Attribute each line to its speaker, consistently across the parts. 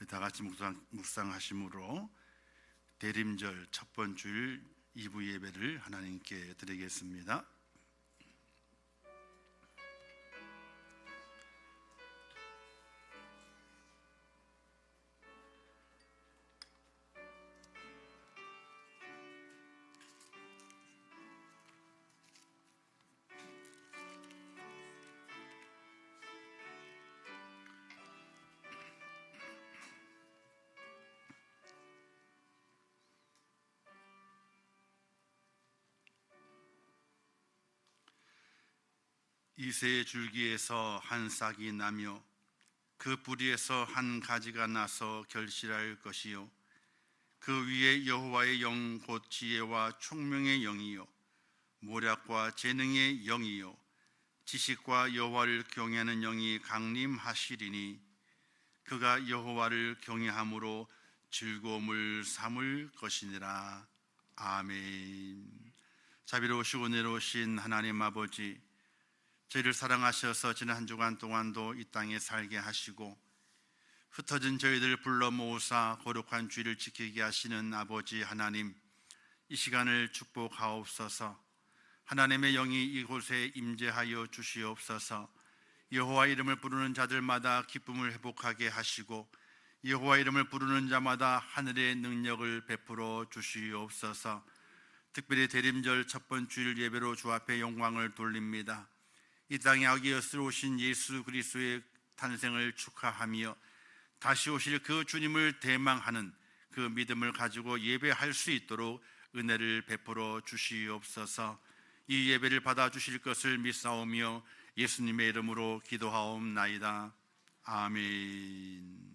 Speaker 1: 다 같이 묵상하심으로 대림절 첫 번째 주일 2부 예배를 하나님께 드리겠습니다. 이새의 줄기에서 한 싹이 나며 그 뿌리에서 한 가지가 나서 결실할 것이요 그 위에 여호와의 영 곧 지혜와 총명의 영이요 모략과 재능의 영이요 지식과 여호와를 경외하는 영이 강림하시리니 그가 여호와를 경외함으로 즐거움을 삼을 것이니라. 아멘. 자비로우시고 은혜로우신 하나님 아버지, 저희를 사랑하셔서 지난 한 주간 동안도 이 땅에 살게 하시고 흩어진 저희들을 불러 모으사 거룩한 주의를 지키게 하시는 아버지 하나님, 이 시간을 축복하옵소서. 하나님의 영이 이곳에 임재하여 주시옵소서. 여호와 이름을 부르는 자들마다 기쁨을 회복하게 하시고 여호와 이름을 부르는 자마다 하늘의 능력을 베풀어 주시옵소서. 특별히 대림절 첫 번째 주일 예배로 주 앞에 영광을 돌립니다. 이 땅에 아기였으로 오신 예수 그리스도의 탄생을 축하하며 다시 오실 그 주님을 대망하는 그 믿음을 가지고 예배할 수 있도록 은혜를 베풀어 주시옵소서. 이 예배를 받아주실 것을 믿사오며 예수님의 이름으로 기도하옵나이다. 아멘.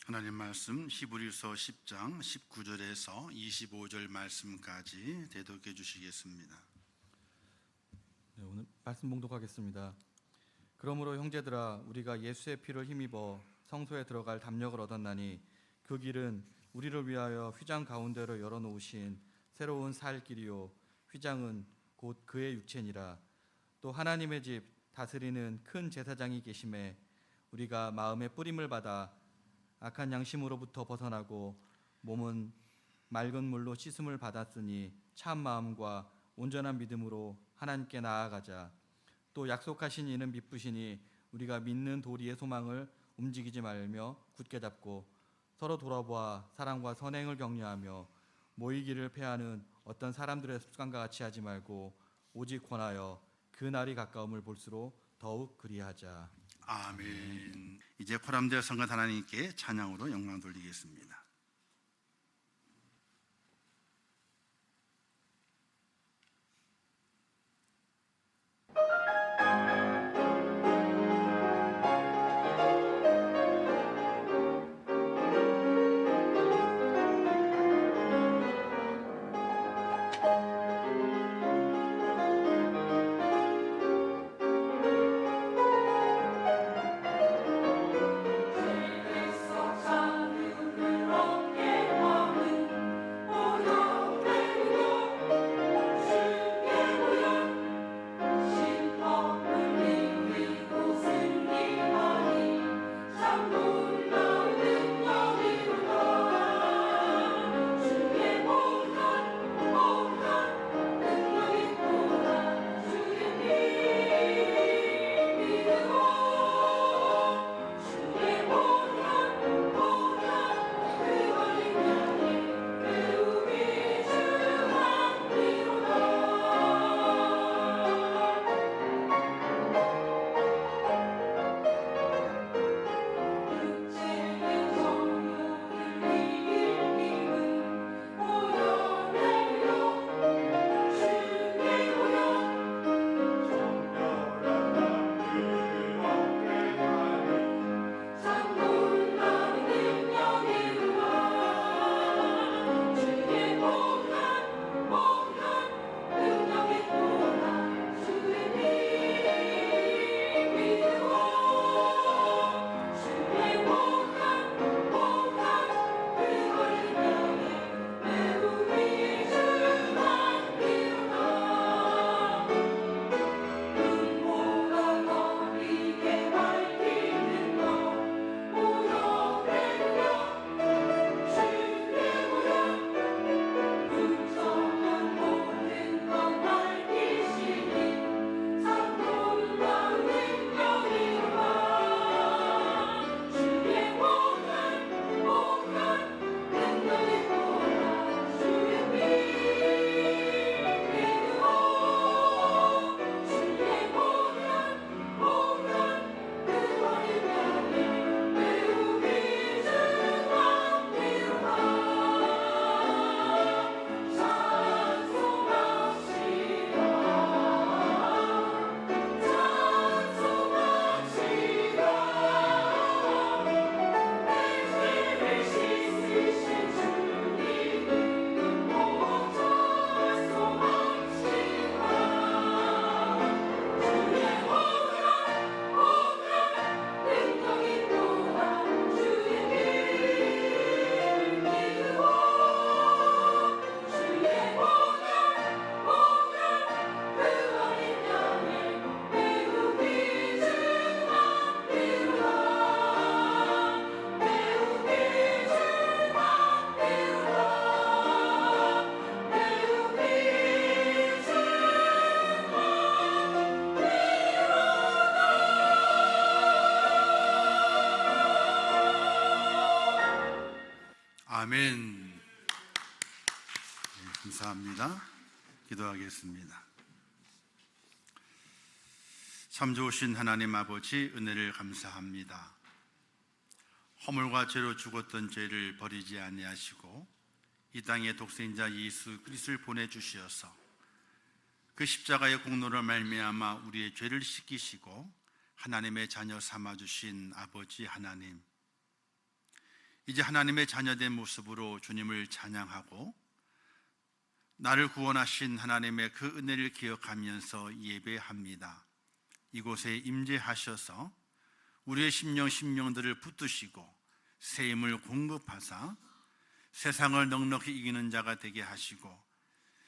Speaker 1: 하나님 말씀 히브리서 10장 19절에서 25절 말씀까지 대독해 주시겠습니다.
Speaker 2: 네, 오늘 말씀 봉독하겠습니다. 그러므로 형제들아, 우리가 예수의 피를 힘입어 성소에 들어갈 담력을 얻었나니 그 길은 우리를 위하여 휘장 가운데로 열어놓으신 새로운 살 길이요 휘장은 곧 그의 육체니라. 또 하나님의 집 다스리는 큰 제사장이 계심에 우리가 마음의 뿌림을 받아 악한 양심으로부터 벗어나고 몸은 맑은 물로 씻음을 받았으니 참 마음과 온전한 믿음으로 하나님께 나아가자. 또 약속하신 이는 미쁘시니 우리가 믿는 도리의 소망을 움직이지 말며 굳게 잡고 서로 돌아보아 사랑과 선행을 격려하며 모이기를 패하는 어떤 사람들의 습관과 같이 하지 말고 오직 권하여 그 날이 가까움을 볼수록 더욱 그리하자.
Speaker 1: 아멘. 이제 포함되어 성간 하나님께 찬양으로 영광 돌리겠습니다.
Speaker 3: Jesus,
Speaker 1: 아멘. 네, 감사합니다. 기도하겠습니다. 참 좋으신 하나님 아버지, 은혜를 감사합니다. 허물과 죄로 죽었던 죄를 버리지 아니하시고 이 땅에 독생자 예수 그리스도를 보내주시어서 그 십자가의 공로로 말미암아 우리의 죄를 씻기시고 하나님의 자녀 삼아주신 아버지 하나님, 이제 하나님의 자녀된 모습으로 주님을 찬양하고 나를 구원하신 하나님의 그 은혜를 기억하면서 예배합니다. 이곳에 임재하셔서 우리의 심령들을 붙드시고 새 힘을 공급하사 세상을 넉넉히 이기는 자가 되게 하시고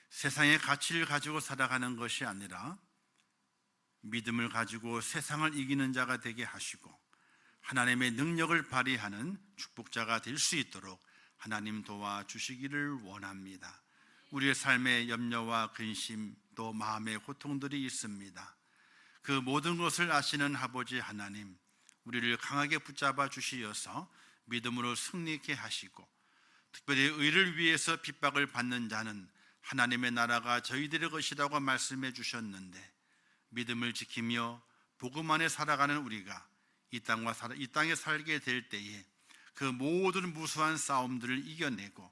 Speaker 1: 세상의 가치를 가지고 살아가는 것이 아니라 믿음을 가지고 세상을 이기는 자가 되게 하시고 하나님의 능력을 발휘하는 축복자가 될 수 있도록 하나님 도와주시기를 원합니다. 우리의 삶에 염려와 근심 또 마음의 고통들이 있습니다. 그 모든 것을 아시는 아버지 하나님, 우리를 강하게 붙잡아 주시어서 믿음으로 승리케 하시고 특별히 의를 위해서 핍박을 받는 자는 하나님의 나라가 저희들의 것이라고 말씀해 주셨는데 믿음을 지키며 복음 안에 살아가는 우리가 이 땅에 살게 될 때에 그 모든 무수한 싸움들을 이겨내고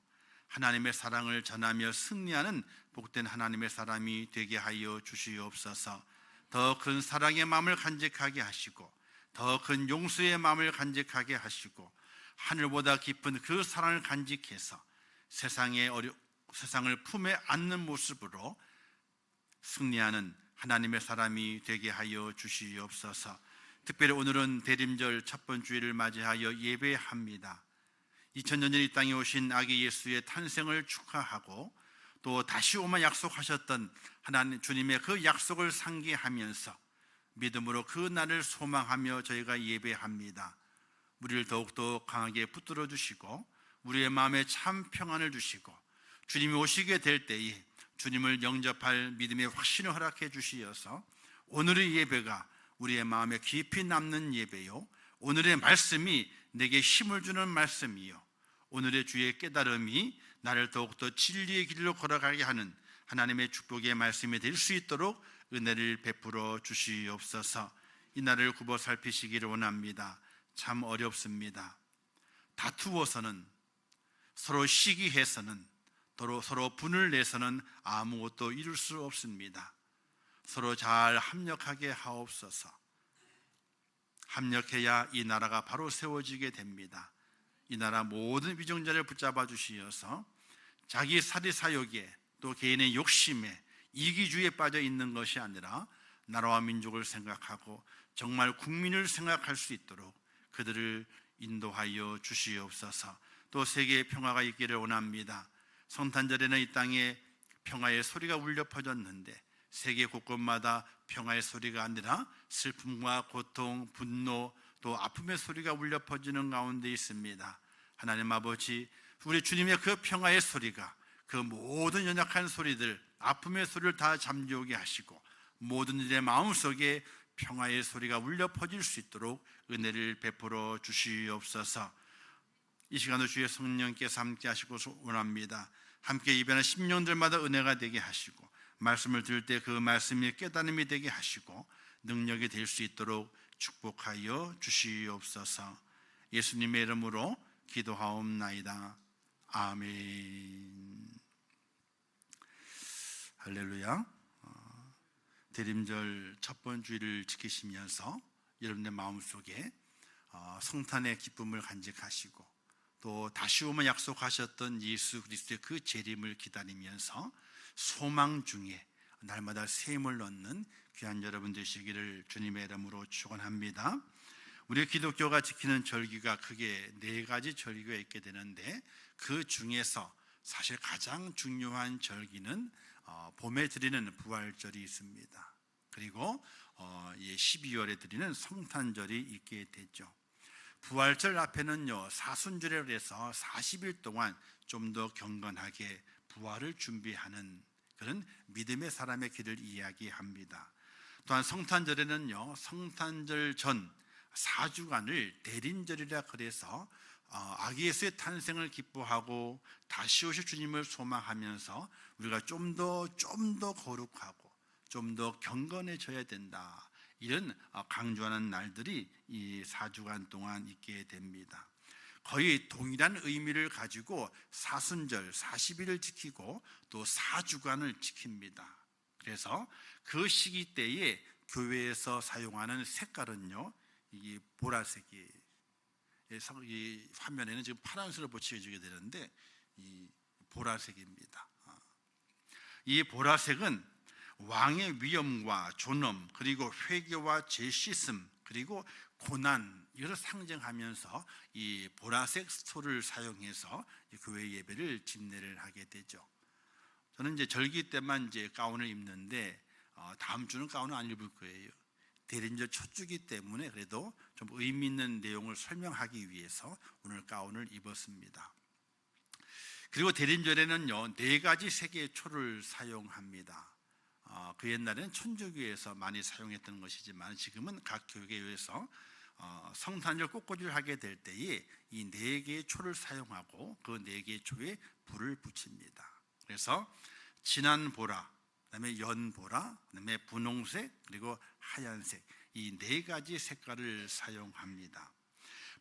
Speaker 1: 하나님의 사랑을 전하며 승리하는 복된 하나님의 사람이 되게 하여 주시옵소서. 더 큰 사랑의 마음을 간직하게 하시고 더 큰 용서의 마음을 간직하게 하시고 하늘보다 깊은 그 사랑을 간직해서 세상을 품에 안는 모습으로 승리하는 하나님의 사람이 되게 하여 주시옵소서. 특별히 오늘은 대림절 첫 번째 주일을 맞이하여 예배합니다. 2000년 전 이 땅에 오신 아기 예수의 탄생을 축하하고 또 다시 오면 약속하셨던 하나님 주님의 그 약속을 상기하면서 믿음으로 그 날을 소망하며 저희가 예배합니다. 우리를 더욱더 강하게 붙들어 주시고 우리의 마음에 참 평안을 주시고 주님이 오시게 될 때에 주님을 영접할 믿음의 확신을 허락해 주시어서 오늘의 예배가 우리의 마음에 깊이 남는 예배요, 오늘의 말씀이 내게 힘을 주는 말씀이요, 오늘의 주의 깨달음이 나를 더욱더 진리의 길로 걸어가게 하는 하나님의 축복의 말씀이 될 수 있도록 은혜를 베풀어 주시옵소서. 이 날을 굽어 살피시기를 원합니다. 참 어렵습니다. 다투어서는, 서로 시기해서는, 서로 분을 내서는 아무것도 이룰 수 없습니다. 서로 잘 합력하게 하옵소서. 합력해야 이 나라가 바로 세워지게 됩니다. 이 나라 모든 위정자를 붙잡아 주시어서 자기 사리사욕에 또 개인의 욕심에 이기주의에 빠져 있는 것이 아니라 나라와 민족을 생각하고 정말 국민을 생각할 수 있도록 그들을 인도하여 주시옵소서. 또 세계의 평화가 있기를 원합니다. 성탄절에는 이 땅에 평화의 소리가 울려 퍼졌는데 세계 곳곳마다 평화의 소리가 아니라 슬픔과 고통, 분노, 또 아픔의 소리가 울려 퍼지는 가운데 있습니다. 하나님 아버지, 우리 주님의 그 평화의 소리가 그 모든 연약한 소리들, 아픔의 소리를 다 잠재우게 하시고 모든 일의 마음속에 평화의 소리가 울려 퍼질 수 있도록 은혜를 베풀어 주시옵소서. 이 시간도 주의 성령께서 함께 하시고 원합니다. 함께 예배하는 심령들마다 은혜가 되게 하시고 말씀을 들을 때 그 말씀이 깨달음이 되게 하시고 능력이 될 수 있도록 축복하여 주시옵소서. 예수님의 이름으로 기도하옵나이다. 아멘. 할렐루야. 대림절 첫 번째 주일을 지키시면서 여러분의 마음속에 성탄의 기쁨을 간직하시고 또 다시 오면 약속하셨던 예수 그리스도의 그 재림을 기다리면서 소망 중에 날마다 새 힘을 얻는 귀한 여러분 되시기를 주님의 이름으로 축원합니다. 우리 기독교가 지키는 절기가 크게 4가지 절기가 있게 되는데 그 중에서 사실 가장 중요한 절기는 봄에 드리는 부활절이 있습니다. 그리고 12월에 드리는 성탄절이 있게 되죠. 부활절 앞에는요, 사순절이라고 해서 40일 동안 좀 더 경건하게 부활을 준비하는 그런 믿음의 사람의 길을 이야기합니다. 또한 성탄절에는요, 성탄절 전 4주간을 대림절이라 그래서 아기 예수의 탄생을 기뻐하고 다시 오실 주님을 소망하면서 우리가 좀 더 거룩하고 좀 더 경건해져야 된다. 이런 강조하는 날들이 이 4주간 동안 있게 됩니다. 거의 동일한 의미를 가지고 사순절 40일을 지키고 또 4주간을 지킵니다. 그래서 그 시기 때에 교회에서 사용하는 색깔은요, 이 보라색이, 이 화면에는 지금 파란색으로 붙여지게 되는데 이 보라색입니다. 이 보라색은 왕의 위엄과 존엄, 그리고 회개와 재씻음, 그리고 고난, 이걸 상징하면서 이 보라색 스토를 사용해서 교회 예배를 집례를 하게 되죠. 저는 이제 절기 때만 이제 가운을 입는데 다음 주는 가운을 안 입을 거예요. 대림절 첫 주기 때문에 그래도 좀 의미 있는 내용을 설명하기 위해서 오늘 가운을 입었습니다. 그리고 대림절에는요 4가지 색의 초를 사용합니다. 그 옛날에는 천주교에서 많이 사용했던 것이지만 지금은 각 교회에서 성탄절 꽃꽂이를 하게 될 때에 이 4개의 초를 사용하고 그 4개의 초에 불을 붙입니다. 그래서 진한 보라, 그다음에 연보라, 그다음에 분홍색, 그리고 하얀색, 이 4가지 색깔을 사용합니다.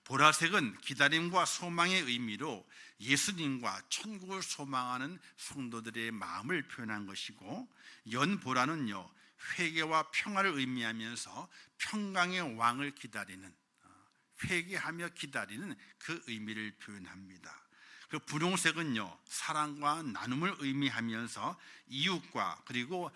Speaker 1: 보라색은 기다림과 소망의 의미로 예수님과 천국을 소망하는 성도들의 마음을 표현한 것이고, 연보라는요 회개와 평화를 의미하면서 평강의 왕을 기다리는, 회개하며 기다리는 그 의미를 표현합니다. 그 분홍색은요 사랑과 나눔을 의미하면서 이웃과 그리고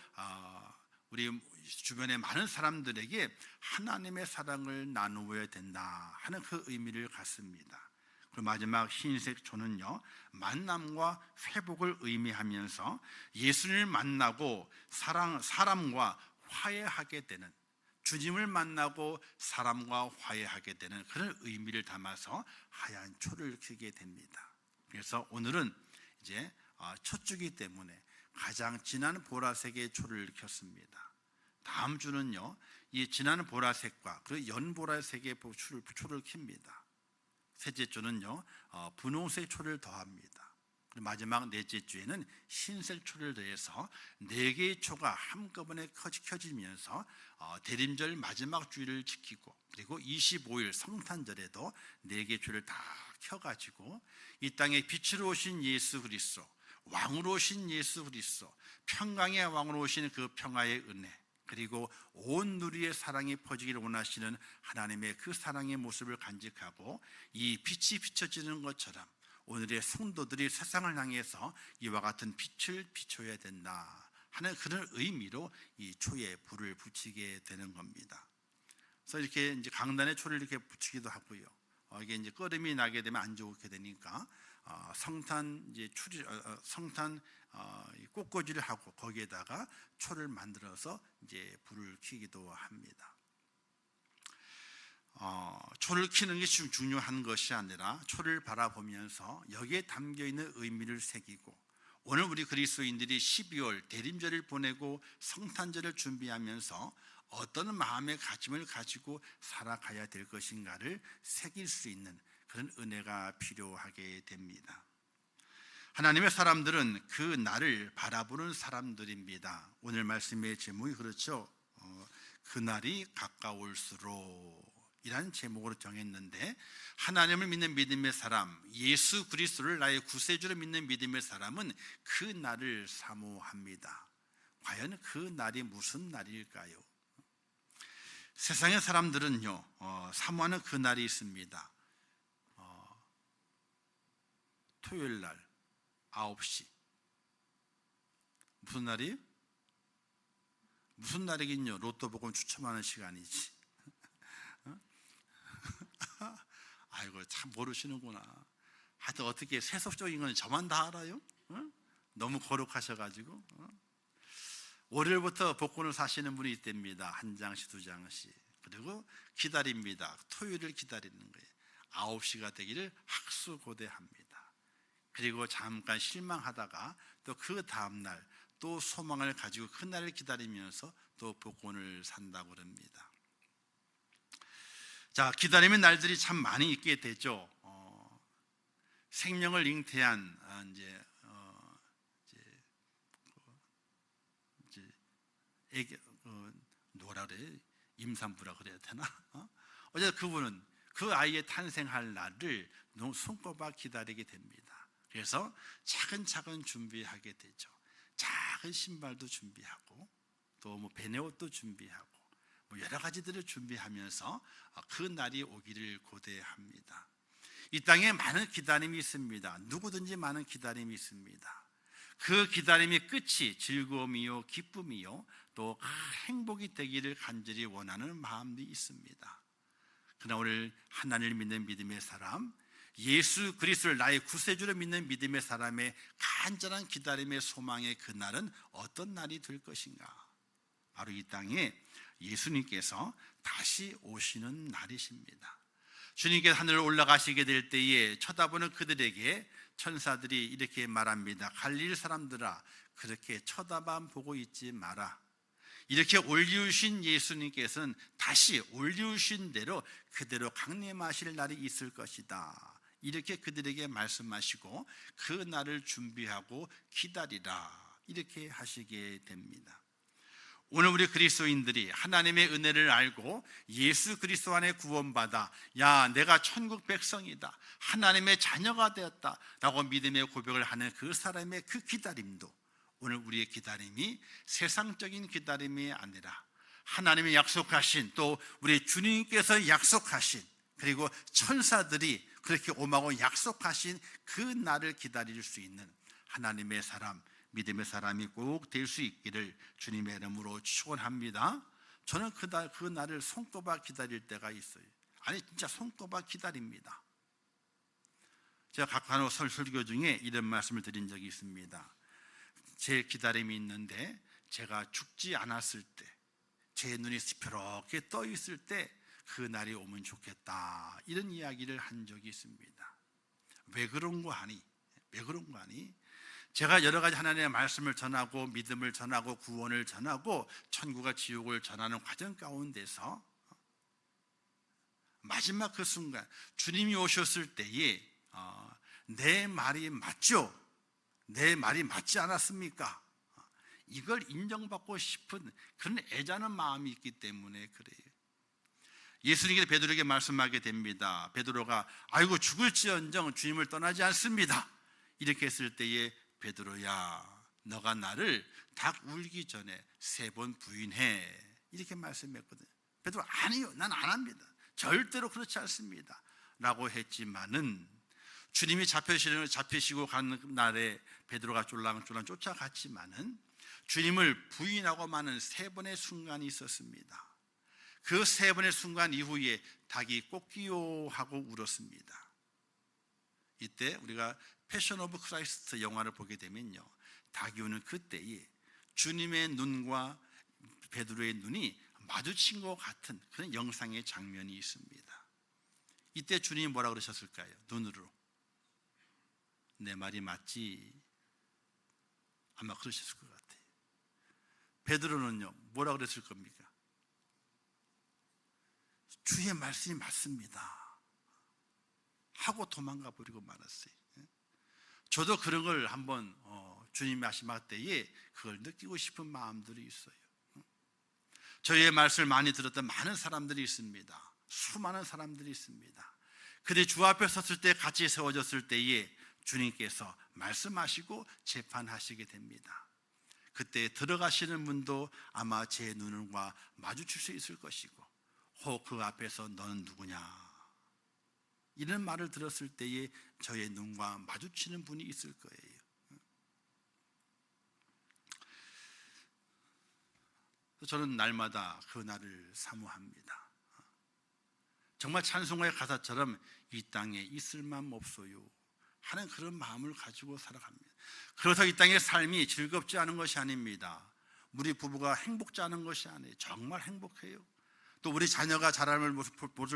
Speaker 1: 우리 주변의 많은 사람들에게 하나님의 사랑을 나누어야 된다 하는 그 의미를 갖습니다. 그리고 마지막 흰색 초는요 만남과 회복을 의미하면서 예수님을 만나고 사람과 화해하게 되는, 주님을 만나고 사람과 화해하게 되는 그런 의미를 담아서 하얀 초를 켜게 됩니다. 그래서 오늘은 이제 첫 주기 때문에 가장 진한 보라색의 초를 켰습니다. 다음 주는요 이 진한 보라색과 그 연보라색의 초를 켭니다. 셋째 주는요 분홍색 초를 더합니다. 그리고 마지막 넷째 주에는 흰색 초를 더해서 4개의 초가 한꺼번에 켜지면서 대림절 마지막 주일을 지키고, 그리고 25일 성탄절에도 4개의 초를 다 켜가지고 이 땅에 빛으로 오신 예수 그리스도, 왕으로 오신 예수 그리스도, 평강의 왕으로 오신 그 평화의 은혜, 그리고 온 누리의 사랑이 퍼지기를 원하시는 하나님의 그 사랑의 모습을 간직하고 이 빛이 비춰지는 것처럼 오늘의 성도들이 세상을 향해서 이와 같은 빛을 비춰야 된다 하는 그런 의미로 이 초에 불을 붙이게 되는 겁니다. 그래서 이렇게 이제 강단에 초를 이렇게 붙이기도 하고요. 이게 이제 끓음이 나게 되면 안 좋게 되니까 성탄 이제 성탄 꽃꽂이를 하고 거기에다가 초를 만들어서 이제 불을 켜기도 합니다. 초를 켜는 게 중요한 것이 아니라 초를 바라보면서 여기에 담겨 있는 의미를 새기고, 오늘 우리 그리스도인들이 12월 대림절을 보내고 성탄절을 준비하면서 어떤 마음의 가짐을 가지고 살아가야 될 것인가를 새길 수 있는 그런 은혜가 필요하게 됩니다. 하나님의 사람들은 그 날을 바라보는 사람들입니다. 오늘 말씀의 제목이 그렇죠. 그날이 가까울수록 이라는 제목으로 정했는데, 하나님을 믿는 믿음의 사람, 예수 그리스도를 나의 구세주로 믿는 믿음의 사람은 그 날을 사모합니다. 과연 그 날이 무슨 날일까요? 세상의 사람들은요 사모하는 그 날이 있습니다. 토요일 날 9시. 무슨 날이? 무슨 날이긴요. 로또 복권 추첨하는 시간이지. 아이고 참 모르시는구나. 하여튼 어떻게 세속적인 건 저만 다 알아요? 너무 거룩하셔가지고. 월요일부터 복권을 사시는 분이 있답니다. 1장씩 2장씩. 그리고 기다립니다. 토요일을 기다리는 거예요. 9시가 되기를 학수고대합니다. 그리고 잠깐 실망하다가 또 그 다음날 또 소망을 가지고 그날을 기다리면서 또 복권을 산다고 합니다. 자, 기다림의 날들이 참 많이 있게 되죠. 생명을 잉태한 이제 뭐라 그래? 임산부라 그래야 되나? 어제 그분은 그 아이의 탄생할 날을 너무 손꼽아 기다리게 됩니다. 그래서 차근차근 준비하게 되죠. 작은 신발도 준비하고 또 뭐 베네옷도 준비하고 뭐 여러 가지들을 준비하면서 그 날이 오기를 고대합니다. 이 땅에 많은 기다림이 있습니다. 누구든지 많은 기다림이 있습니다. 그 기다림의 끝이 즐거움이요 기쁨이요 또 행복이 되기를 간절히 원하는 마음이 있습니다. 그러나 오늘 하나님을 믿는 믿음의 사람, 예수 그리스도를 나의 구세주로 믿는 믿음의 사람의 간절한 기다림의 소망의 그날은 어떤 날이 될 것인가? 바로 이 땅에 예수님께서 다시 오시는 날이십니다. 주님께서 하늘로 올라가시게 될 때에 쳐다보는 그들에게 천사들이 이렇게 말합니다. 갈릴 사람들아, 그렇게 쳐다만 보고 있지 마라. 이렇게 올리우신 예수님께서는 다시 올리우신 대로 그대로 강림하실 날이 있을 것이다. 이렇게 그들에게 말씀하시고 그 날을 준비하고 기다리라. 이렇게 하시게 됩니다. 오늘 우리 그리스도인들이 하나님의 은혜를 알고 예수 그리스도 안에 구원받아 야 내가 천국 백성이다, 하나님의 자녀가 되었다 라고 믿음의 고백을 하는 그 사람의 그 기다림도 오늘 우리의 기다림이 세상적인 기다림이 아니라 하나님이 약속하신 또 우리 주님께서 약속하신 그리고 천사들이 그렇게 오마고 약속하신 그 날을 기다릴 수 있는 하나님의 사람, 믿음의 사람이 꼭 될 수 있기를 주님의 이름으로 축원합니다. 저는 그 날을 손꼽아 기다릴 때가 있어요. 아니 진짜 손꼽아 기다립니다. 제가 간혹 설교 중에 이런 말씀을 드린 적이 있습니다. 제 기다림이 있는데 제가 죽지 않았을 때, 제 눈이 시퍼렇게 떠 있을 때 그 날이 오면 좋겠다, 이런 이야기를 한 적이 있습니다. 왜 그런 거 아니? 제가 여러 가지 하나님의 말씀을 전하고 믿음을 전하고 구원을 전하고 천국과 지옥을 전하는 과정 가운데서 마지막 그 순간 주님이 오셨을 때에 내 말이 맞죠? 내 말이 맞지 않았습니까? 이걸 인정받고 싶은 그런 애자는 마음이 있기 때문에 그래요. 예수님께서 베드로에게 말씀하게 됩니다. 베드로가 아이고 죽을지언정 주님을 떠나지 않습니다. 이렇게 했을 때에 베드로야 너가 나를 닭 울기 전에 3번 부인해, 이렇게 말씀했거든요. 베드로 아니요, 난 안 합니다, 절대로 그렇지 않습니다 라고 했지만은 주님이 잡히시고 가는 날에 베드로가 쫄랑쫄랑 쫓아갔지만은 주님을 부인하고 마는 3번의 순간이 있었습니다. 그 3번의 순간 이후에 닭이 꼬끼요 하고 울었습니다. 이때 우리가 패션 오브 크라이스트 영화를 보게 되면요, 닭이 우는 그때에 주님의 눈과 베드로의 눈이 마주친 것 같은 그런 영상의 장면이 있습니다. 이때 주님이 뭐라 그러셨을까요? 눈으로 내 말이 맞지? 아마 그러셨을 것 같아요. 베드로는요 뭐라 그랬을 겁니까? 주의 말씀이 맞습니다 하고 도망가 버리고 말았어요. 저도 그런 걸 한번 주님이 하시는 때에 그걸 느끼고 싶은 마음들이 있어요. 저희의 말씀을 많이 들었던 많은 사람들이 있습니다. 수많은 사람들이 있습니다. 그들이 주 앞에 섰을 때, 같이 세워졌을 때에 주님께서 말씀하시고 재판하시게 됩니다. 그때 들어가시는 분도 아마 제 눈과 마주칠 수 있을 것이고, 혹 그 앞에서 너는 누구냐 이런 말을 들었을 때에 저의 눈과 마주치는 분이 있을 거예요. 저는 날마다 그 날을 사모합니다. 정말 찬송가의 가사처럼 이 땅에 있을 맘 없어요 하는 그런 마음을 가지고 살아갑니다. 그래서 이 땅의 삶이 즐겁지 않은 것이 아닙니다. 우리 부부가 행복지 않은 것이 아니에요. 정말 행복해요. 또 우리 자녀가 자라는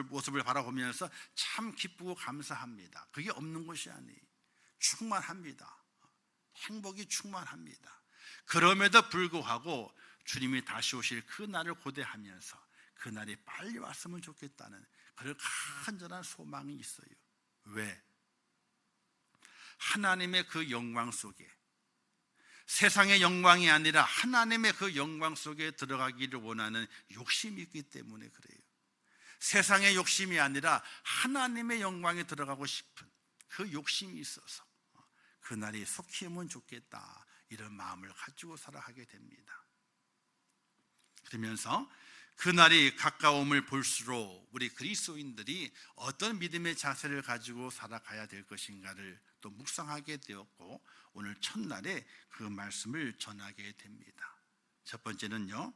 Speaker 1: 모습을 바라보면서 참 기쁘고 감사합니다. 그게 없는 것이 아니에요. 충만합니다. 행복이 충만합니다. 그럼에도 불구하고 주님이 다시 오실 그 날을 고대하면서 그 날이 빨리 왔으면 좋겠다는 그런 간절한 소망이 있어요. 왜? 하나님의 그 영광 속에, 세상의 영광이 아니라 하나님의 그 영광 속에 들어가기를 원하는 욕심이 있기 때문에 그래요. 세상의 욕심이 아니라 하나님의 영광에 들어가고 싶은 그 욕심이 있어서 그날이 속히 오면 좋겠다, 이런 마음을 가지고 살아가게 됩니다. 그러면서 그날이 가까움을 볼수록 우리 그리스도인들이 어떤 믿음의 자세를 가지고 살아가야 될 것인가를 또 묵상하게 되었고, 오늘 첫날에 그 말씀을 전하게 됩니다. 첫 번째는요,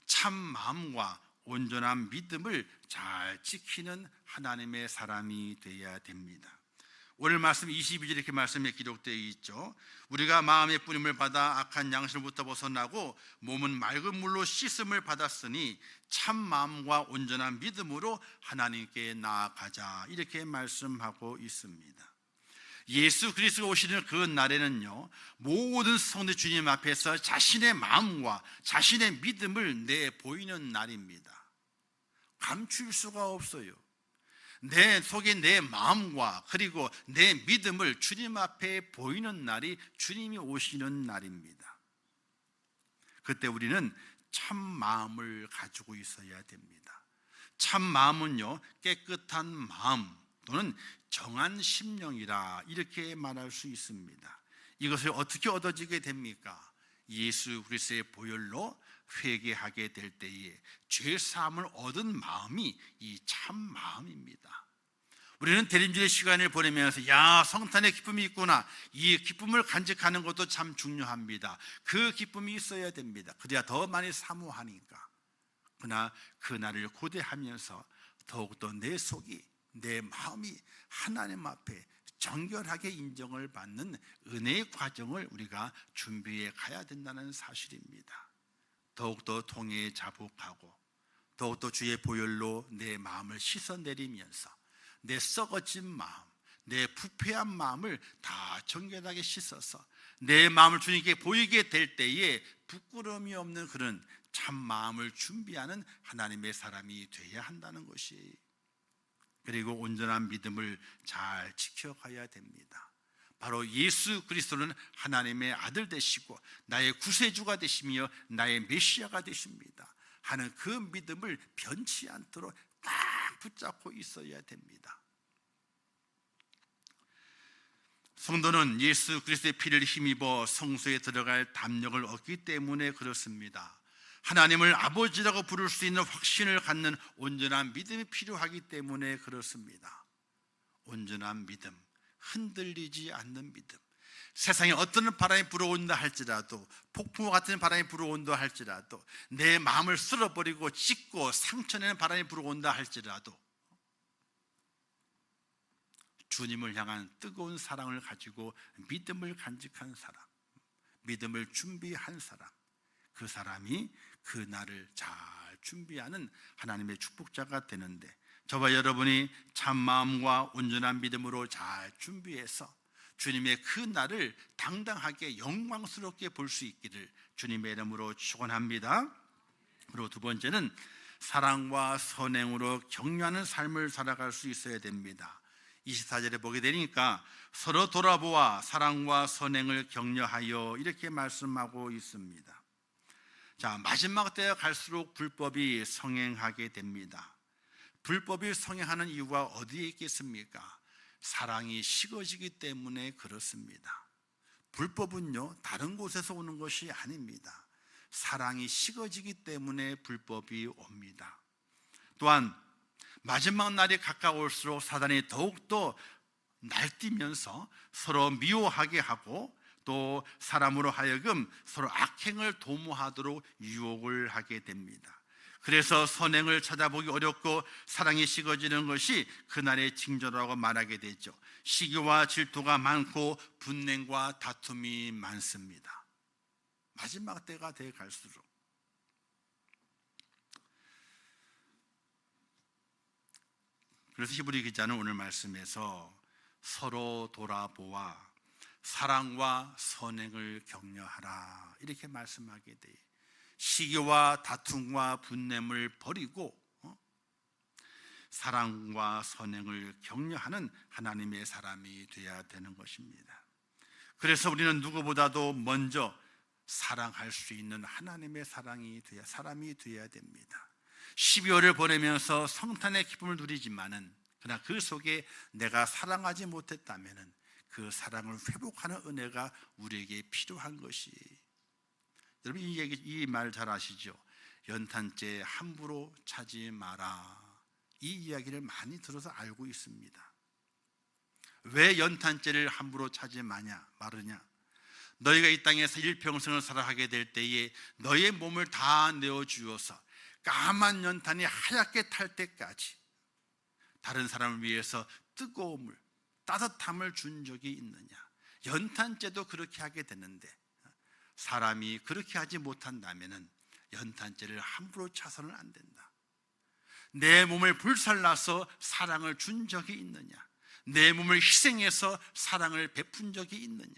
Speaker 1: 참 마음과 온전한 믿음을 잘 지키는 하나님의 사람이 되어야 됩니다. 오늘 말씀 22절 이렇게 말씀에 기록되어 있죠. 우리가 마음의 뿌림을 받아 악한 양심부터 벗어나고 몸은 맑은 물로 씻음을 받았으니 참 마음과 온전한 믿음으로 하나님께 나아가자, 이렇게 말씀하고 있습니다. 예수 그리스도가 오시는 그 날에는요, 모든 성도 주님 앞에서 자신의 마음과 자신의 믿음을 내보이는 날입니다. 감출 수가 없어요. 내 속에 내 마음과 그리고 내 믿음을 주님 앞에 보이는 날이 주님이 오시는 날입니다. 그때 우리는 참 마음을 가지고 있어야 됩니다. 참 마음은요, 깨끗한 마음 또는 정한 심령이라 이렇게 말할 수 있습니다. 이것을 어떻게 얻어지게 됩니까? 예수 그리스도의 보혈로 회개하게 될 때에 죄 사함을 얻은 마음이 이 참 마음입니다. 우리는 대림절의 시간을 보내면서 야, 성탄의 기쁨이 있구나, 이 기쁨을 간직하는 것도 참 중요합니다. 그 기쁨이 있어야 됩니다. 그래야 더 많이 사모하니까. 그러나 그날을 고대하면서 더욱더 내 속이, 내 마음이 하나님 앞에 정결하게 인정을 받는 은혜의 과정을 우리가 준비해 가야 된다는 사실입니다. 더욱더 통회에 자복하고 더욱더 주의 보혈로 내 마음을 씻어내리면서 내 썩어진 마음, 내 부패한 마음을 다 정결하게 씻어서 내 마음을 주님께 보이게 될 때에 부끄러움이 없는 그런 참 마음을 준비하는 하나님의 사람이 되어야 한다는 것이에요. 그리고 온전한 믿음을 잘 지켜가야 됩니다. 바로 예수 그리스도는 하나님의 아들 되시고 나의 구세주가 되시며 나의 메시아가 되십니다 하는 그 믿음을 변치 않도록 딱 붙잡고 있어야 됩니다. 성도는 예수 그리스도의 피를 힘입어 성소에 들어갈 담력을 얻기 때문에 그렇습니다. 하나님을 아버지라고 부를 수 있는 확신을 갖는 온전한 믿음이 필요하기 때문에 그렇습니다. 온전한 믿음, 흔들리지 않는 믿음, 세상에 어떤 바람이 불어온다 할지라도, 폭풍과 같은 바람이 불어온다 할지라도, 내 마음을 쓸어버리고 찢고 상처내는 바람이 불어온다 할지라도 주님을 향한 뜨거운 사랑을 가지고 믿음을 간직한 사람, 믿음을 준비한 사람, 그 사람이 그 날을 잘 준비하는 하나님의 축복자가 되는데, 저와 여러분이 참 마음과 온전한 믿음으로 잘 준비해서 주님의 그 날을 당당하게 영광스럽게 볼 수 있기를 주님의 이름으로 축원합니다. 그리고 두 번째는 사랑과 선행으로 격려하는 삶을 살아갈 수 있어야 됩니다. 24절에 보게 되니까 서로 돌아보아 사랑과 선행을 격려하여 이렇게 말씀하고 있습니다. 자, 마지막 때가 갈수록 불법이 성행하게 됩니다. 불법이 성행하는 이유가 어디에 있겠습니까? 사랑이 식어지기 때문에 그렇습니다. 불법은요, 다른 곳에서 오는 것이 아닙니다. 사랑이 식어지기 때문에 불법이 옵니다. 또한 마지막 날이 가까울수록 사단이 더욱더 날뛰면서 서로 미워하게 하고 또 사람으로 하여금 서로 악행을 도모하도록 유혹을 하게 됩니다. 그래서 선행을 찾아보기 어렵고 사랑이 식어지는 것이 그날의 징조라고 말하게 되죠. 시기와 질투가 많고 분냉과 다툼이 많습니다. 마지막 때가 돼 갈수록. 그래서 히브리 기자는 오늘 말씀에서 서로 돌아보아 사랑과 선행을 격려하라 이렇게 말씀하게 돼요. 시기와 다툼과 분냄을 버리고 사랑과 선행을 격려하는 하나님의 사람이 되어야 되는 것입니다. 그래서 우리는 누구보다도 먼저 사랑할 수 있는 하나님의 사람이 되어야 됩니다. 12월을 보내면서 성탄의 기쁨을 누리지만은 그러나 그 속에 내가 사랑하지 못했다면은 그 사랑을 회복하는 은혜가 우리에게 필요한 것이. 여러분 이 말 잘 아시죠? 연탄재 함부로 차지 마라. 이 이야기를 많이 들어서 알고 있습니다. 왜 연탄재를 함부로 차지 마르냐? 너희가 이 땅에서 일평생을 살아가게 될 때에 너의 몸을 다 내어주어서 까만 연탄이 하얗게 탈 때까지 다른 사람을 위해서 뜨거움을, 따뜻함을 준 적이 있느냐? 연탄재도 그렇게 하게 되는데 사람이 그렇게 하지 못한다면 연탄재를 함부로 차서는 안 된다. 내 몸을 불살라서 사랑을 준 적이 있느냐? 내 몸을 희생해서 사랑을 베푼 적이 있느냐?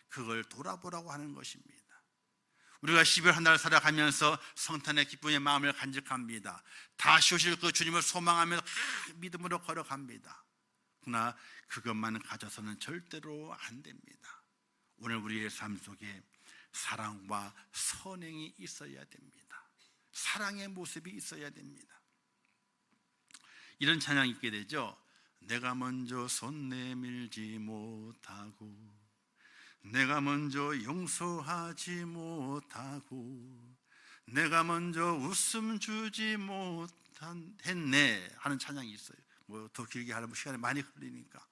Speaker 1: 그걸 돌아보라고 하는 것입니다. 우리가 12월 한 달 살아가면서 성탄의 기쁨의 마음을 간직합니다. 다시 오실 그 주님을 소망하며 믿음으로 걸어갑니다. 그러나 그것만 가져서는 절대로 안 됩니다. 오늘 우리의 삶 속에 사랑과 선행이 있어야 됩니다. 사랑의 모습이 있어야 됩니다. 이런 찬양이 있게 되죠. 내가 먼저 손 내밀지 못하고 내가 먼저 용서하지 못하고 내가 먼저 웃음 주지 못했네 하는 찬양이 있어요. 뭐 더 길게 하려면 시간이 많이 걸리니까.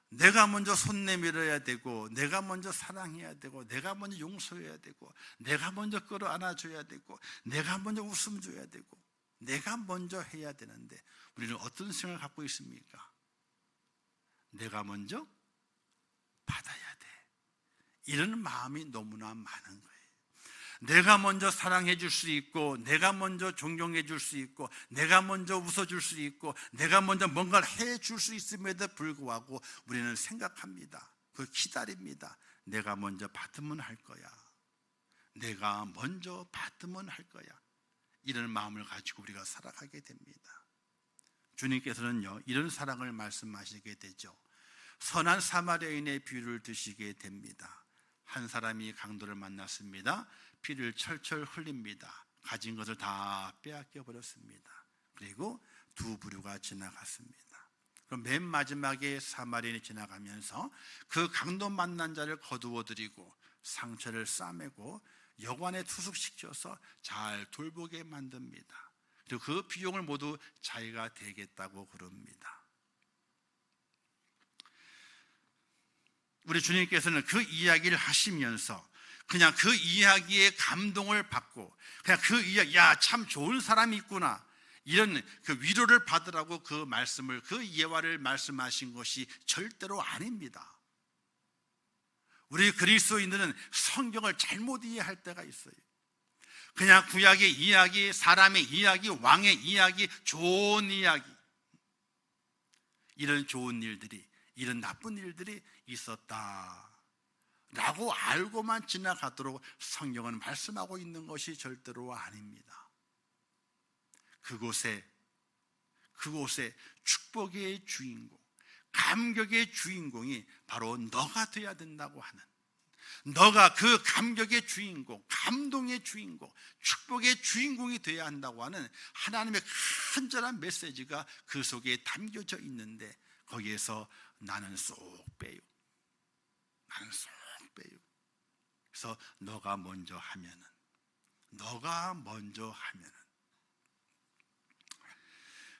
Speaker 1: 내가 먼저 손 내밀어야 되고 내가 먼저 사랑해야 되고 내가 먼저 용서해야 되고 내가 먼저 끌어안아줘야 되고 내가 먼저 웃음 줘야 되고 내가 먼저 해야 되는데 우리는 어떤 생각을 갖고 있습니까? 내가 먼저 받아야 돼. 이런 마음이 너무나 많은 거예요. 내가 먼저 사랑해 줄 수 있고 내가 먼저 존경해 줄 수 있고 내가 먼저 웃어줄 수 있고 내가 먼저 뭔가를 해줄 수 있음에도 불구하고 우리는 생각합니다. 기다립니다. 내가 먼저 받으면 할 거야. 내가 먼저 받으면 할 거야. 이런 마음을 가지고 우리가 살아가게 됩니다. 주님께서는요 이런 사랑을 말씀하시게 되죠. 선한 사마리아인의 비유를 드시게 됩니다. 한 사람이 강도를 만났습니다. 피를 철철 흘립니다. 가진 것을 다 빼앗겨 버렸습니다. 그리고 두 부류가 지나갔습니다. 그럼 맨 마지막에 사마리아인이 지나가면서 그 강도 만난 자를 거두어 드리고 상처를 싸매고 여관에 투숙시켜서 잘 돌보게 만듭니다. 그리고 그 비용을 모두 자기가 대겠다고 그럽니다. 우리 주님께서는 그 이야기를 하시면서 그냥 그 이야기에 감동을 받고 그냥 그 이야기, 야, 참 좋은 사람이 있구나, 이런 그 위로를 받으라고 그 말씀을, 그 예화를 말씀하신 것이 절대로 아닙니다. 우리 그리스도인들은 성경을 잘못 이해할 때가 있어요. 그냥 구약의 이야기, 사람의 이야기, 왕의 이야기, 좋은 이야기, 이런 좋은 일들이, 이런 나쁜 일들이 있었다 라고 알고만 지나가도록 성경은 말씀하고 있는 것이 절대로 아닙니다. 그곳에 축복의 주인공, 감격의 주인공이 바로 너가 되어야 된다고 하는, 너가 그 감격의 주인공, 감동의 주인공, 축복의 주인공이 되어야 한다고 하는 하나님의 간절한 메시지가 그 속에 담겨져 있는데 거기에서 나는 쏙 빼요. 그래서 너가 먼저 하면은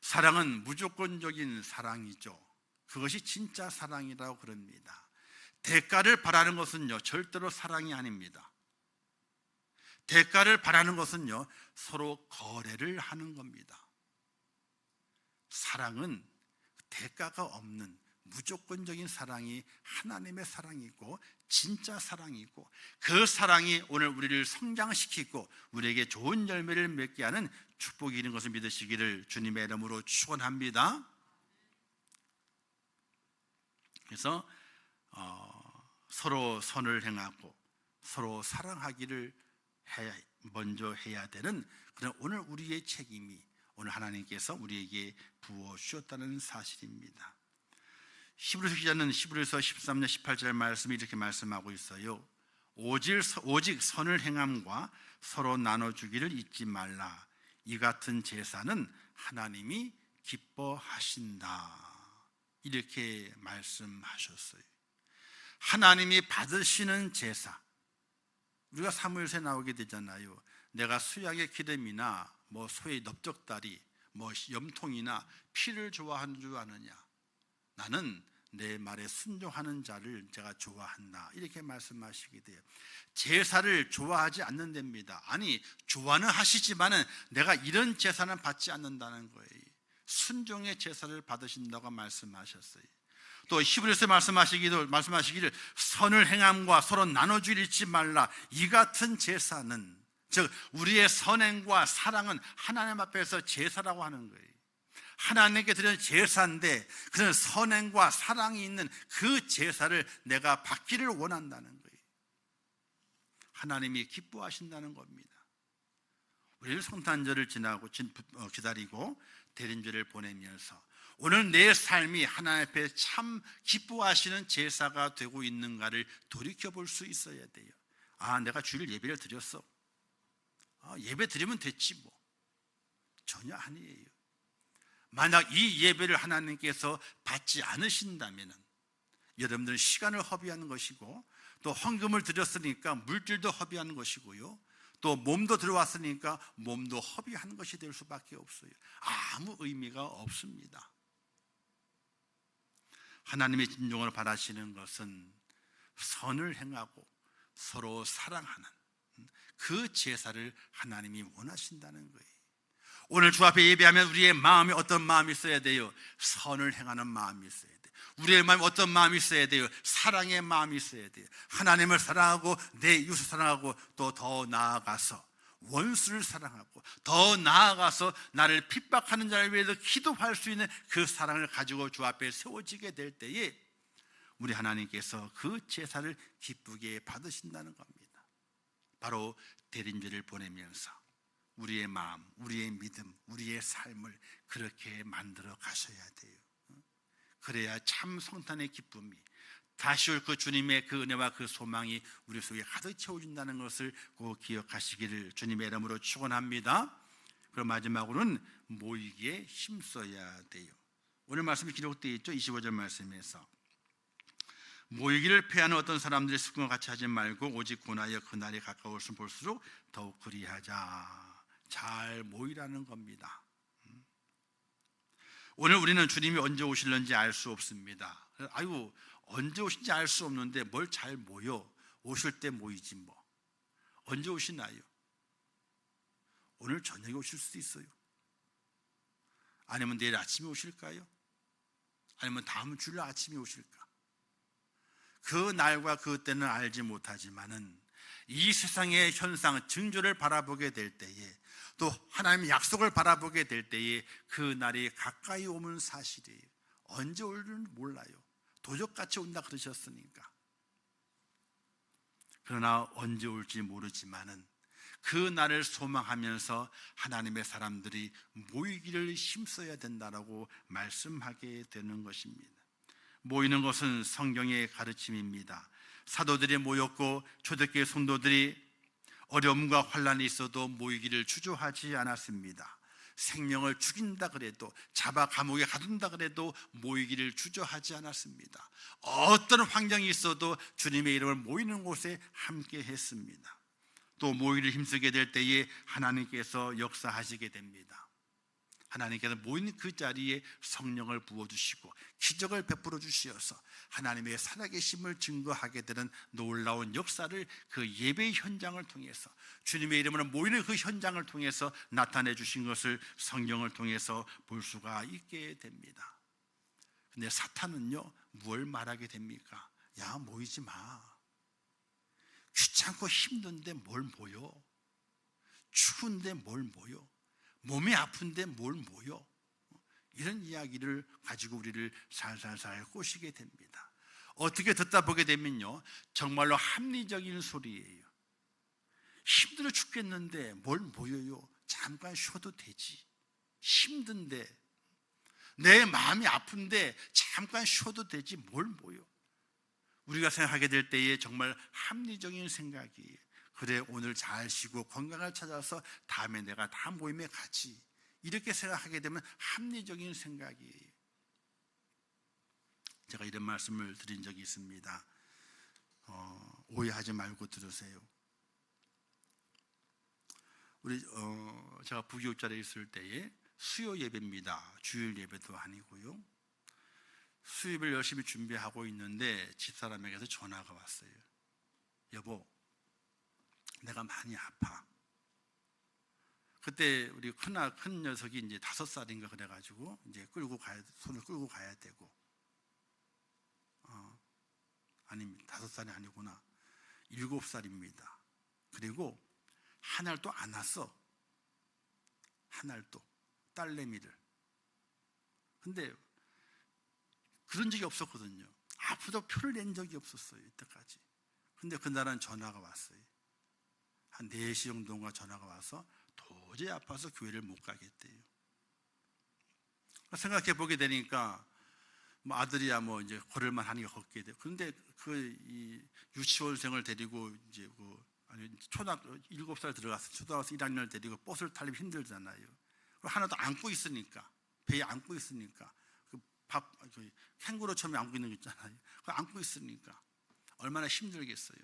Speaker 1: 사랑은 무조건적인 사랑이죠. 그것이 진짜 사랑이라고 그럽니다. 대가를 바라는 것은요 절대로 사랑이 아닙니다. 대가를 바라는 것은요 서로 거래를 하는 겁니다. 사랑은 대가가 없는 무조건적인 사랑이 하나님의 사랑이고 진짜 사랑이고, 그 사랑이 오늘 우리를 성장시키고 우리에게 좋은 열매를 맺게 하는 축복이 있는 것을 믿으시기를 주님의 이름으로 축원합니다. 그래서 서로 선을 행하고 서로 사랑하기를 먼저 해야 되는 그런 오늘 우리의 책임이 오늘 하나님께서 우리에게 부어 주셨다는 사실입니다. 히브리서 기자는 히브리서 13장 18절 말씀이 이렇게 말씀하고 있어요. 오직 선을 행함과 서로 나눠주기를 잊지 말라. 이 같은 제사는 하나님이 기뻐하신다. 이렇게 말씀하셨어요. 하나님이 받으시는 제사, 우리가 사무엘서에 나오게 되잖아요. 내가 수양의 기름이나 소의 넓적다리, 염통이나 피를 좋아하는 줄 아느냐. 나는 내 말에 순종하는 자를 제가 좋아한다. 이렇게 말씀하시게 돼요. 제사를 좋아하지 않는답니다. 아니, 좋아는 하시지만은 내가 이런 제사는 받지 않는다는 거예요. 순종의 제사를 받으신다고 말씀하셨어요. 또 히브리서에 말씀하시기를 선을 행함과 서로 나눠주기를 잊지 말라. 이 같은 제사는, 즉 우리의 선행과 사랑은 하나님 앞에서 제사라고 하는 거예요. 하나님께 드리는 제사인데 그런 선행과 사랑이 있는 그 제사를 내가 받기를 원한다는 거예요. 하나님이 기뻐하신다는 겁니다. 우리는 성탄절을 기다리고 대림절을 보내면서 오늘 내 삶이 하나님 앞에 참 기뻐하시는 제사가 되고 있는가를 돌이켜볼 수 있어야 돼요. 내가 주일 예배를 드렸어. 예배 드리면 됐지 뭐. 전혀 아니에요. 만약 이 예배를 하나님께서 받지 않으신다면 여러분들은 시간을 허비하는 것이고, 또 헌금을 드렸으니까 물질도 허비하는 것이고요, 또 몸도 들어왔으니까 몸도 허비하는 것이 될 수밖에 없어요. 아무 의미가 없습니다. 하나님의 진정으로 바라시는 것은 선을 행하고 서로 사랑하는 그 제사를 하나님이 원하신다는 거예요. 오늘 주 앞에 예배하면 우리의 마음에 어떤 마음이 있어야 돼요? 선을 행하는 마음이 있어야 돼요. 우리의 마음에 어떤 마음이 있어야 돼요? 사랑의 마음이 있어야 돼요. 하나님을 사랑하고 내 이웃을 사랑하고, 또 더 나아가서 원수를 사랑하고, 더 나아가서 나를 핍박하는 자를 위해서 기도할 수 있는 그 사랑을 가지고 주 앞에 세워지게 될 때에 우리 하나님께서 그 제사를 기쁘게 받으신다는 겁니다. 바로 대림절을 보내면서 우리의 마음, 우리의 믿음, 우리의 삶을 그렇게 만들어 가셔야 돼요. 그래야 참 성탄의 기쁨이, 다시 올 그 주님의 그 은혜와 그 소망이 우리 속에 가득 채워진다는 것을 꼭 기억하시기를 주님의 이름으로 축원합니다. 그럼 마지막으로는 모이기에 힘써야 돼요. 오늘 말씀이 기록되어 있죠. 25절 말씀에서 모이기를 패하는 어떤 사람들의 습관과 같이 하지 말고 오직 권하여 그날이 가까울수록 볼수록 더욱 그리하자. 잘 모이라는 겁니다. 오늘 우리는 주님이 언제 오실는지 알 수 없습니다. 언제 오신지 알 수 없는데 뭘 잘 모여? 오실 때 모이지 뭐. 언제 오시나요? 오늘 저녁에 오실 수도 있어요. 아니면 내일 아침에 오실까요? 아니면 다음 주일 아침에 오실까? 그 날과 그 때는 알지 못하지만은 이 세상의 현상, 징조를 바라보게 될 때에, 또 하나님의 약속을 바라보게 될 때에 그 날이 가까이 오면 사실이에요. 언제 올지는 몰라요. 도적같이 온다 그러셨으니까. 그러나 언제 올지 모르지만은 그 날을 소망하면서 하나님의 사람들이 모이기를 힘써야 된다라고 말씀하게 되는 것입니다. 모이는 것은 성경의 가르침입니다. 사도들이 모였고 초대교회 성도들이 어려움과 환난이 있어도 모이기를 주저하지 않았습니다. 생명을 죽인다 그래도, 잡아 감옥에 가둔다 그래도 모이기를 주저하지 않았습니다. 어떤 환경이 있어도 주님의 이름을 모이는 곳에 함께 했습니다. 또 모이기를 힘쓰게 될 때에 하나님께서 역사하시게 됩니다. 하나님께서 모이는 그 자리에 성령을 부어주시고 기적을 베풀어 주시어서 하나님의 살아계심을 증거하게 되는 놀라운 역사를 그 예배의 현장을 통해서, 주님의 이름으로 모이는 그 현장을 통해서 나타내 주신 것을 성경을 통해서 볼 수가 있게 됩니다. 근데 사탄은요, 뭘 말하게 됩니까? 야, 모이지 마. 귀찮고 힘든데 뭘 모여? 추운데 뭘 모여? 몸이 아픈데 뭘 모여? 이런 이야기를 가지고 우리를 살살살 꼬시게 됩니다. 어떻게 듣다 보게 되면요, 정말로 합리적인 소리예요. 힘들어 죽겠는데 뭘 모여요? 잠깐 쉬어도 되지. 힘든데. 내 마음이 아픈데 잠깐 쉬어도 되지 뭘 모여. 우리가 생각하게 될 때에 정말 합리적인 생각이, 그래 오늘 잘 쉬고 건강을 찾아서 다음에 내가 다 모임에 가지, 이렇게 생각하게 되면 합리적인 생각이에요. 제가 이런 말씀을 드린 적이 있습니다. 오해하지 말고 들으세요. 제가 부교육자로 있을 때에 수요 예배입니다. 주일 예배도 아니고요. 수요일을 열심히 준비하고 있는데 집사람에게서 전화가 왔어요. 여보, 내가 많이 아파. 그때 우리 큰 녀석이 이제 5살인가 그래가지고 이제 손을 끌고 가야 되고, 아닙니다. 5살이 아니구나. 7살입니다. 그리고 한 알도 안 왔어. 한 알도. 딸내미를. 근데 그런 적이 없었거든요. 아프다고 표를 낸 적이 없었어요, 이때까지. 근데 그날은 전화가 왔어요. 한 4시 정도인가 전화가 와서 도저히 아파서 교회를 못 가겠대요. 생각해 보게 되니까 뭐 아들이야 뭐 이제 걸을만 하니까 걷게 돼요. 그런데 이 유치원생을 데리고 이제 초등학교 7살 들어가서 초등학교 1학년을 데리고 버스를 타려면 힘들잖아요. 하나도 안고 있으니까, 배에 안고 있으니까, 캥거루처럼 안고 있는 거 있잖아요. 그거 안고 있으니까 얼마나 힘들겠어요.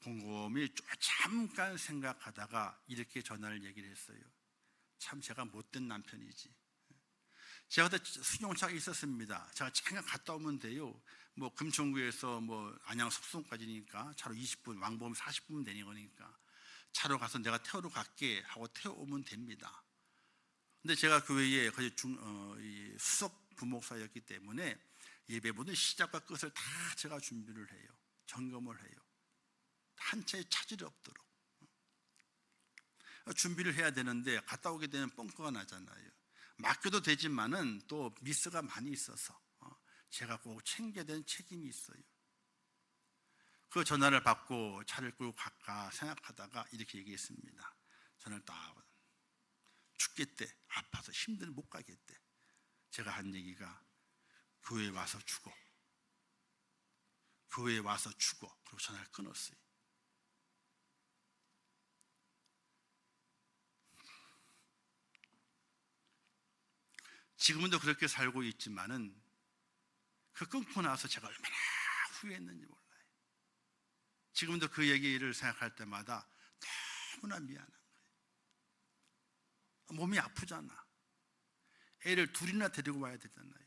Speaker 1: 곰곰이 잠깐 생각하다가 이렇게 전화를 얘기를 했어요. 참 제가 못된 남편이지. 제가 그때 승용차가 있었습니다. 제가 잠깐 갔다 오면 돼요. 뭐 금천구에서 뭐 안양 석송까지니까 차로 20분, 왕복은 40분 되는 거니까 차로 가서 내가 태우러 갈게 하고 태워오면 됩니다. 근데 제가 교회에 거의 수석 부목사였기 때문에 예배 모든 시작과 끝을 다 제가 준비를 해요. 점검을 해요. 한 채의 차질이 없도록 준비를 해야 되는데 갔다 오게 되면 뻥커가 나잖아요. 맡겨도 되지만은 또 미스가 많이 있어서 제가 꼭 챙겨야 되는 책임이 있어요. 그 전화를 받고 차를 끌고 갈까 생각하다가 이렇게 얘기했습니다. 전화를 딱 죽겠대, 아파서 힘들어 못 가겠대. 제가 한 얘기가 교회에 와서 죽어. 교회에 와서 죽어. 그리고 전화를 끊었어요. 지금은 또 그렇게 살고 있지만은 그 끊고 나서 제가 얼마나 후회했는지 몰라요. 지금도 그 얘기를 생각할 때마다 너무나 미안한 거예요. 몸이 아프잖아. 애를 둘이나 데리고 와야 되잖아요.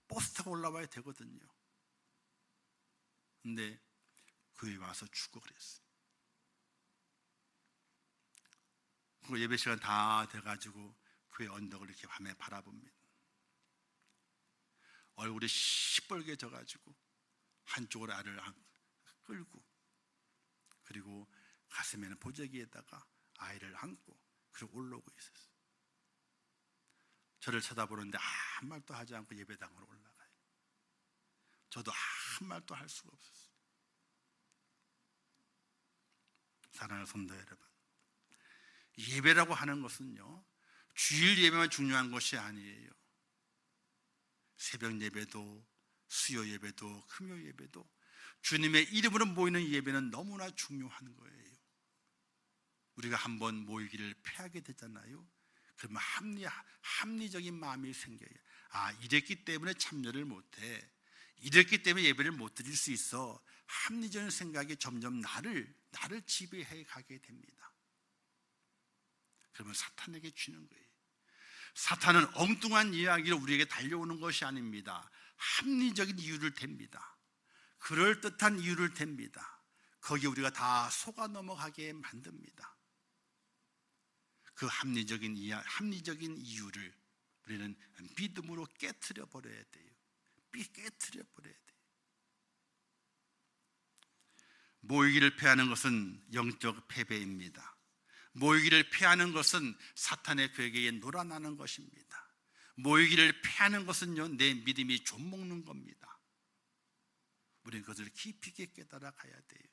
Speaker 1: 버스 타고 올라와야 되거든요. 근데 교회 와서 죽어 그랬어요. 그리고 예배 시간 다 돼가지고 교회 언덕을 이렇게 밤에 바라봅니다. 얼굴이 시뻘게 져가지고 한쪽으로 알을 끌고, 그리고 가슴에는 보자기에다가 아이를 안고 그리고 올라오고 있었어요. 저를 쳐다보는데 아무 말도 하지 않고 예배당으로 올라가요. 저도 아무 말도 할 수가 없었어요. 사랑하는 성도 여러분, 예배라고 하는 것은요, 주일 예배만 중요한 것이 아니에요. 새벽 예배도, 수요 예배도, 금요 예배도, 주님의 이름으로 모이는 예배는 너무나 중요한 거예요. 우리가 한번 모이기를 피하게 되잖아요. 그러면 합리적인 마음이 생겨요. 아, 이랬기 때문에 참여를 못해, 이랬기 때문에 예배를 못 드릴 수 있어. 합리적인 생각이 점점 나를 지배해 가게 됩니다. 그러면 사탄에게 쥐는 거예요. 사탄은 엉뚱한 이야기로 우리에게 달려오는 것이 아닙니다. 합리적인 이유를 댑니다. 그럴듯한 이유를 댑니다. 거기에 우리가 다 속아 넘어가게 만듭니다. 그 합리적인 이유를 우리는 믿음으로 깨트려 버려야 돼요. 깨트려 버려야 돼요. 모이기를 피하는 것은 영적 패배입니다. 모이기를 피하는 것은 사탄의 괴계에 놀아나는 것입니다. 모이기를 피하는 것은요, 내 믿음이 좀먹는 겁니다. 우리는 그것을 깊이 있게 깨달아 가야 돼요.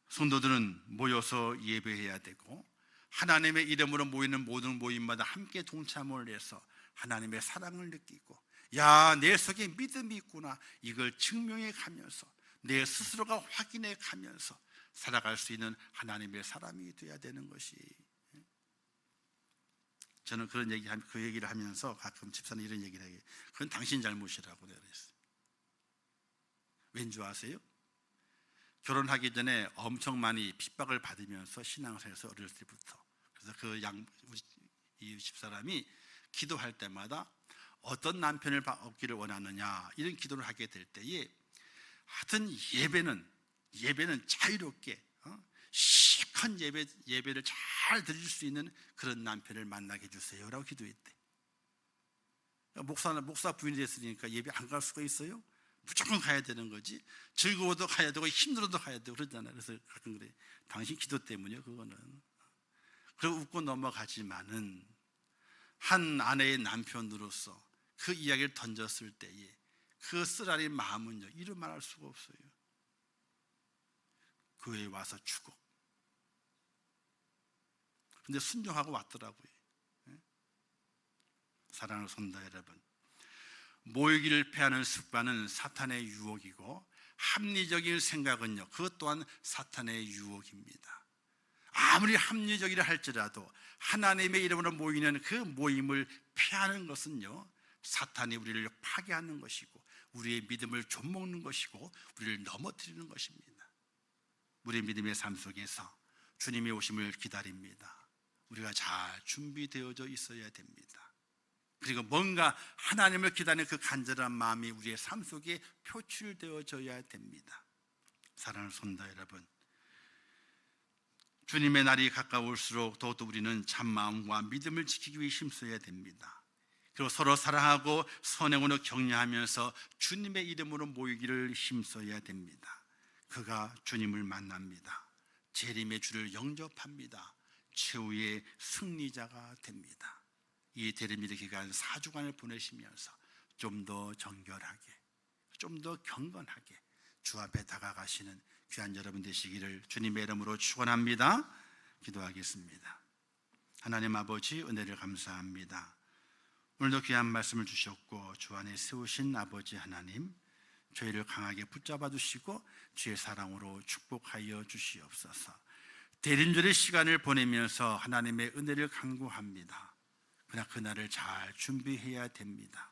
Speaker 1: 성도들은 모여서 예배해야 되고 하나님의 이름으로 모이는 모든 모임마다 함께 동참을 해서 하나님의 사랑을 느끼고, 야, 내 속에 믿음이 있구나, 이걸 증명해 가면서 내 스스로가 확인해 가면서 살아갈 수 있는 하나님의 사람이 되어야 되는 것이, 저는 그 얘기를 하면서 가끔 집사는 이런 얘기를 해요. 그건 당신 잘못이라고 내가 그랬어요. 왠지 아세요? 결혼하기 전에 엄청 많이 핍박을 받으면서 신앙생활에서 어렸을 때부터, 그래서 이 집사람이 기도할 때마다 어떤 남편을 얻기를 원하느냐 이런 기도를 하게 될 때에, 하여튼 예배는 자유롭게 시큰 예배를 잘 드릴 수 있는 그런 남편을 만나게 해주세요라고 기도했대. 목사 부인이 됐으니까 예배 안 갈 수가 있어요? 무조건 가야 되는 거지. 즐거워도 가야 되고 힘들어도 가야 되고 그러잖아요. 그래서 가끔 그래, 당신 기도 때문이요 그거는. 그리고 웃고 넘어가지만은 한 아내의 남편으로서 그 이야기를 던졌을 때에 그 쓰라린 마음은요 이루 말할 수가 없어요. 교회에 와서 죽어. 근데 순종하고 왔더라고요. 사랑하는 성도 여러분, 모이기를 패하는 습관은 사탄의 유혹이고, 합리적인 생각은요 그것 또한 사탄의 유혹입니다. 아무리 합리적이라 할지라도 하나님의 이름으로 모이는 그 모임을 패하는 것은요 사탄이 우리를 파괴하는 것이고, 우리의 믿음을 좀먹는 것이고, 우리를 넘어뜨리는 것입니다. 우리의 믿음의 삶 속에서 주님의 오심을 기다립니다. 우리가 잘 준비되어져 있어야 됩니다. 그리고 뭔가 하나님을 기다리는 그 간절한 마음이 우리의 삶 속에 표출되어져야 됩니다. 사랑하는 성도 여러분, 주님의 날이 가까울수록 더욱더 우리는 참마음과 믿음을 지키기 위해 힘써야 됩니다. 그리고 서로 사랑하고 선행으로 격려하면서 주님의 이름으로 모이기를 힘써야 됩니다. 그가 주님을 만납니다. 재림의 주를 영접합니다. 최후의 승리자가 됩니다. 이 대림일의 기간 4주간을 보내시면서 좀 더 정결하게, 좀 더 경건하게 주 앞에 다가가시는 귀한 여러분 되시기를 주님의 이름으로 축원합니다. 기도하겠습니다. 하나님 아버지, 은혜를 감사합니다. 오늘도 귀한 말씀을 주셨고 주 안에 세우신 아버지 하나님, 저희를 강하게 붙잡아 주시고 주의 사랑으로 축복하여 주시옵소서. 대림절의 시간을 보내면서 하나님의 은혜를 간구합니다. 그러나 그날을 잘 준비해야 됩니다.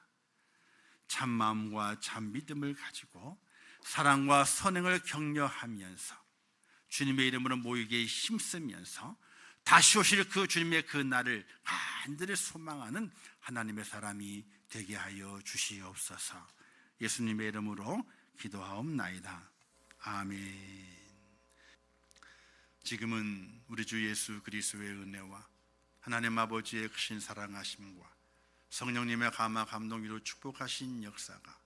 Speaker 1: 참 마음과 참 믿음을 가지고 사랑과 선행을 격려하면서 주님의 이름으로 모이게 힘쓰면서 다시 오실 그 주님의 그 날을 간절히 소망하는 하나님의 사람이 되게 하여 주시옵소서. 예수님의 이름으로 기도하옵나이다. 아멘. 지금은 우리 주 예수 그리스도의 은혜와 하나님 아버지의 크신 사랑하심과 성령님의 감화 감동으로 축복하신 역사가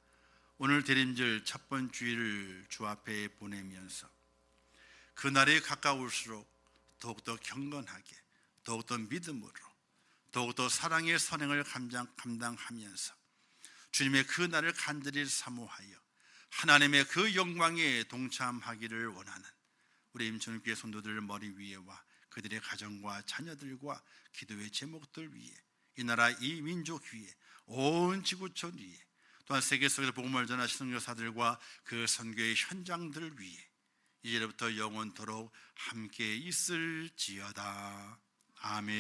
Speaker 1: 오늘 대림절 첫 번째 주일을 주 앞에 보내면서 그날이 가까울수록 더욱더 경건하게, 더욱더 믿음으로, 더욱더 사랑의 선행을 감당하면서 주님의 그 날을 간절히 사모하여 하나님의 그 영광에 동참하기를 원하는 우리 임천교회 성도들 머리 위에와 그들의 가정과 자녀들과 기도의 제목들 위에, 이 나라 이 민족 위에, 온 지구촌 위에, 또한 세계 속에서 복음을 전하시는 선교사들과 그 선교의 현장들 위에 이제부터 영원토록 함께 있을지어다. 아멘.